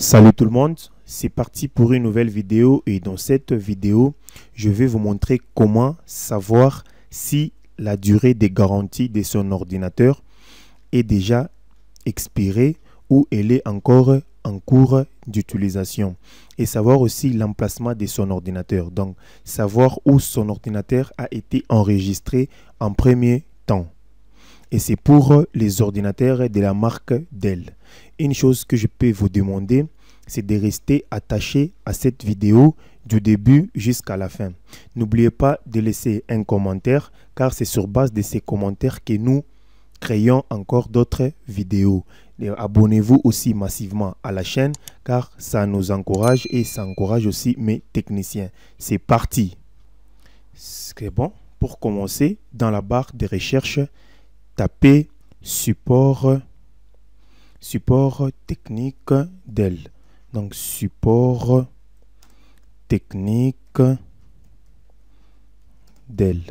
Salut tout le monde, c'est parti pour une nouvelle vidéo et dans cette vidéo, je vais vous montrer comment savoir si la durée de garantie de son ordinateur est déjà expirée ou elle est encore en cours d'utilisation et savoir aussi l'emplacement de son ordinateur. Donc, savoir où son ordinateur a été enregistré en premier temps. Et c'est pour les ordinateurs de la marque Dell. Une chose que je peux vous demander, c'est de rester attaché à cette vidéo du début jusqu'à la fin. N'oubliez pas de laisser un commentaire, car c'est sur base de ces commentaires que nous créons encore d'autres vidéos. Abonnez-vous aussi massivement à la chaîne, car ça nous encourage et ça encourage aussi mes techniciens. C'est parti. C'est bon. Pour commencer, dans la barre de recherche, tapez support technique Dell. Donc support technique Dell.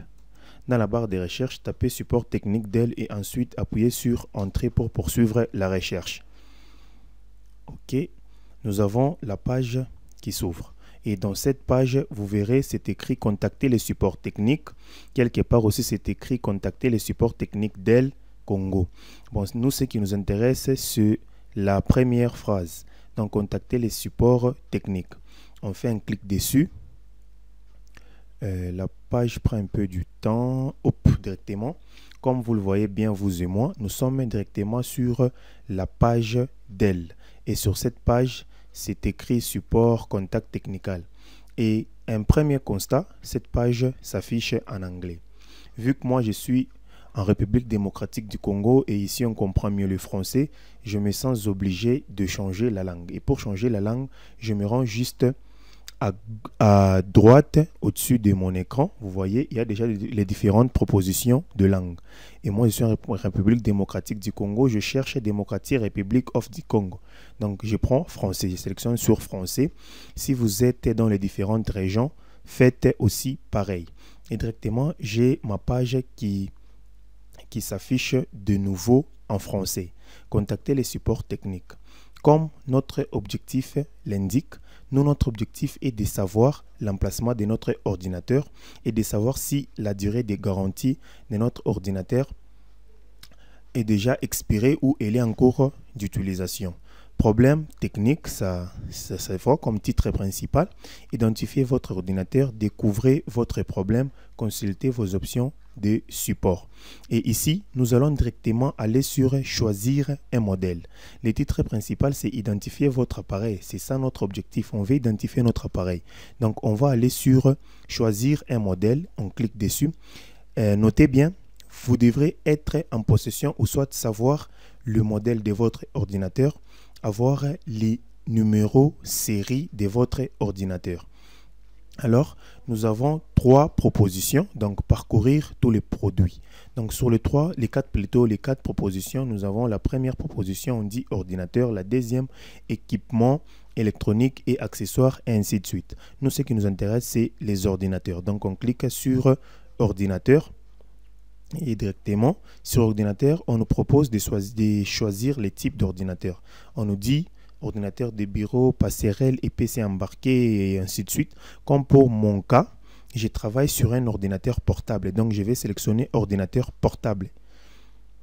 Dans la barre de recherche, tapez support technique Dell et ensuite appuyez sur entrée pour poursuivre la recherche. Ok, nous avons la page qui s'ouvre. Et dans cette page, vous verrez, c'est écrit contacter les supports techniques. Quelque part aussi, c'est écrit contacter les supports techniques Dell Congo. Bon, nous, ce qui nous intéresse, c'est la première phrase. Donc, contacter les supports techniques. On fait un clic dessus. La page prend un peu du temps. Hop, directement. Comme vous le voyez bien, vous et moi, nous sommes directement sur la page Dell. Et sur cette page, c'est écrit support contact technical. Et un premier constat, cette page s'affiche en anglais. Vu que moi, je suis en République démocratique du Congo et ici on comprend mieux le français, je me sens obligé de changer la langue. Et pour changer la langue, je me rends juste à droite au-dessus de mon écran. Vous voyez, il y a déjà les différentes propositions de langue. Et moi, je suis en République démocratique du Congo. Je cherche Démocratie République of the Congo. Donc, je prends français. Je sélectionne sur français. Si vous êtes dans les différentes régions, faites aussi pareil. Et directement, j'ai ma page qui s'affiche de nouveau en français. Contactez les supports techniques. Comme notre objectif l'indique, notre objectif est de savoir l'emplacement de notre ordinateur et de savoir si la durée de garantie de notre ordinateur est déjà expirée ou elle est en cours d'utilisation. Problème technique, ça se voit comme titre principal. Identifiez votre ordinateur, découvrez votre problème, consultez vos options de support. Et ici, nous allons directement aller sur choisir un modèle. Le titre principal, c'est identifier votre appareil. C'est ça notre objectif. On veut identifier notre appareil. Donc, on va aller sur choisir un modèle. On clique dessus. Notez bien, vous devrez être en possession ou soit savoir le modèle de votre ordinateur, avoir les numéros série de votre ordinateur. Alors, nous avons trois propositions, donc parcourir tous les produits. Donc, sur les quatre propositions, nous avons la première proposition, on dit ordinateur, la deuxième, équipement électronique et accessoires, et ainsi de suite. Nous, ce qui nous intéresse, c'est les ordinateurs. Donc, on clique sur ordinateur. Et directement, sur ordinateur, on nous propose de choisir les types d'ordinateur. On nous dit ordinateur de bureau, passerelle et PC embarqué et ainsi de suite. Comme pour mon cas, je travaille sur un ordinateur portable. Donc, je vais sélectionner ordinateur portable.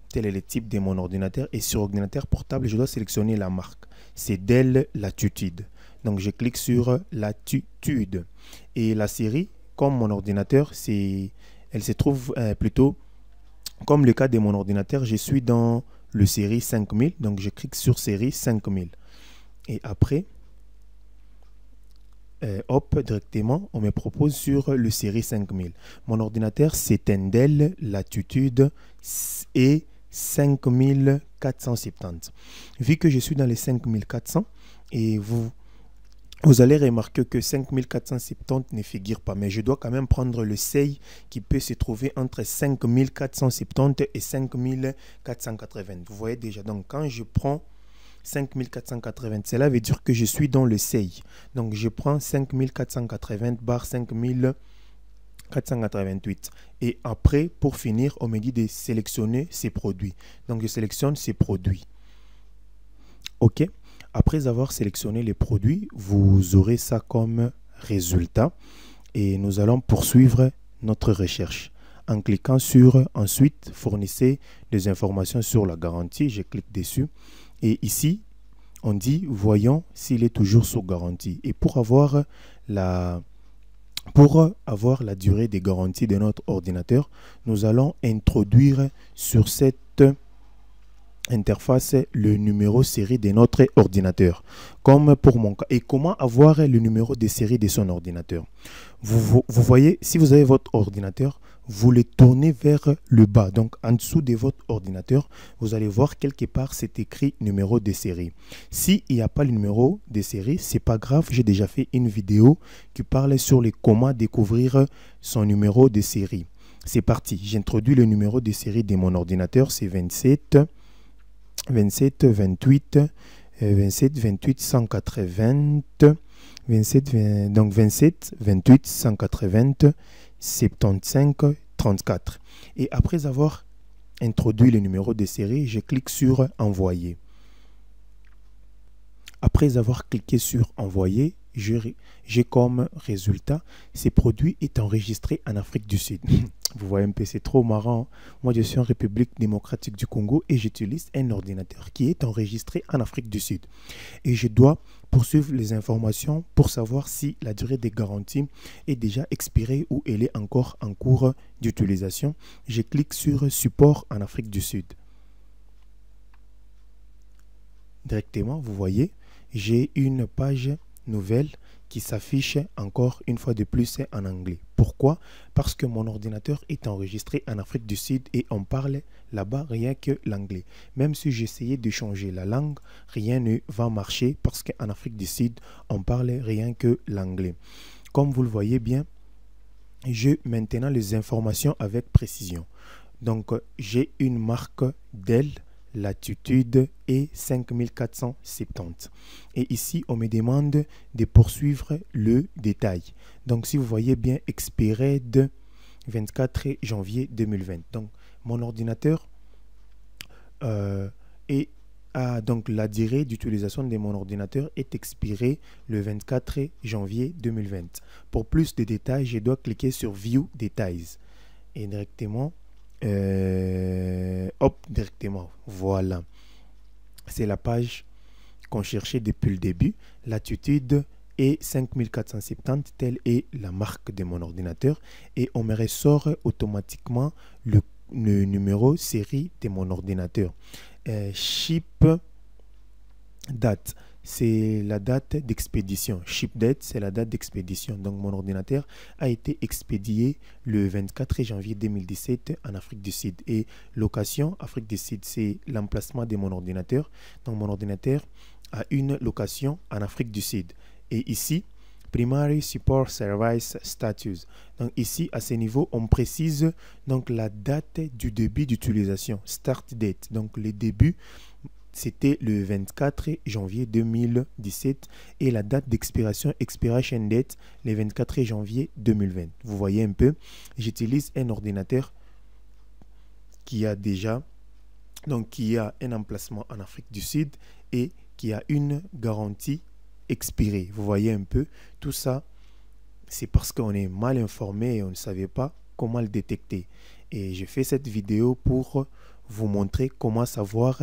Tel est le type de mon ordinateur. Et sur ordinateur portable, je dois sélectionner la marque. C'est Dell Latitude. Donc, je clique sur Latitude. Et la série, comme mon ordinateur, elle se trouve plutôt... Comme le cas de mon ordinateur, je suis dans le série 5000. Donc, je clique sur série 5000. Et après, hop, directement, on me propose sur le série 5000. Mon ordinateur, c'est un Dell Latitude et 5470. Vu que je suis dans les 5400, et vous allez remarquer que 5470 ne figure pas, mais je dois quand même prendre le seuil qui peut se trouver entre 5470 et 5480. Vous voyez déjà, donc quand je prends 5480, cela veut dire que je suis dans le seuil. Donc je prends 5480 bar 5488. Et après, pour finir, on me dit de sélectionner ces produits. Donc je sélectionne ces produits. OK. Après avoir sélectionné les produits, vous aurez ça comme résultat et nous allons poursuivre notre recherche. En cliquant sur ensuite, fournissez des informations sur la garantie. Je clique dessus et ici, on dit voyons s'il est toujours sous garantie. Et pour avoir la durée de garantie de notre ordinateur, nous allons introduire sur cette interface le numéro série de notre ordinateur, comme pour mon cas. Et comment avoir le numéro de série de son ordinateur? Vous voyez, si vous avez votre ordinateur, vous le tournez vers le bas, donc en dessous de votre ordinateur, vous allez voir quelque part c'est écrit numéro de série. S'il n'y a pas le numéro de série, c'est pas grave, j'ai déjà fait une vidéo qui parle sur les comment découvrir son numéro de série. C'est parti, j'introduis le numéro de série de mon ordinateur, c'est 27 28 180 donc 27 28 180 75 34. Et après avoir introduit le numéro de série, je clique sur envoyer. Après avoir cliqué sur envoyer, j'ai comme résultat, ces produits est enregistré en Afrique du Sud. Vous voyez un peu, c'est trop marrant. Moi, je suis en République démocratique du Congo et j'utilise un ordinateur qui est enregistré en Afrique du Sud. Et je dois poursuivre les informations pour savoir si la durée de garantie est déjà expirée ou elle est encore en cours d'utilisation. Je clique sur support en Afrique du Sud. Directement, vous voyez, j'ai une page nouvelle qui s'affiche encore une fois de plus en anglais. Pourquoi? Parce que mon ordinateur est enregistré en Afrique du Sud et on parle là-bas rien que l'anglais. Même si j'essayais de changer la langue, rien ne va marcher parce qu'en Afrique du Sud, on parle rien que l'anglais. Comme vous le voyez bien, j'ai maintenant les informations avec précision. Donc, j'ai une marque Dell. Latitude est 5470. Et ici, on me demande de poursuivre le détail. Donc, si vous voyez bien, expiré de 24 janvier 2020. Donc, mon ordinateur donc la durée d'utilisation de mon ordinateur est expirée le 24 janvier 2020. Pour plus de détails, je dois cliquer sur View Details. Et directement, directement, voilà, c'est la page qu'on cherchait depuis le début. Latitude est 5470, telle est la marque de mon ordinateur et on me ressort automatiquement le numéro série de mon ordinateur. Ship date, c'est la date d'expédition. Ship date, c'est la date d'expédition. Donc, mon ordinateur a été expédié le 24 janvier 2017 en Afrique du Sud. Et location, Afrique du Sud, c'est l'emplacement de mon ordinateur. Donc, mon ordinateur a une location en Afrique du Sud. Et ici, Primary Support Service Status. Donc, ici, à ce niveau, on précise donc la date du début d'utilisation. Start date. Donc, le début, c'était le 24 janvier 2017 et la date d'expiration, expiration date, le 24 janvier 2020. Vous voyez un peu, j'utilise un ordinateur qui a déjà, donc qui a un emplacement en Afrique du Sud et qui a une garantie expirée. Vous voyez un peu, tout ça, c'est parce qu'on est mal informé et on ne savait pas comment le détecter. Et je fais cette vidéo pour vous montrer comment savoir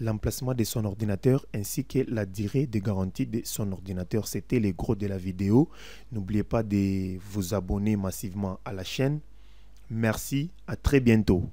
l'emplacement de son ordinateur ainsi que la durée de garantie de son ordinateur. C'était le gros de la vidéo. N'oubliez pas de vous abonner massivement à la chaîne. Merci, à très bientôt.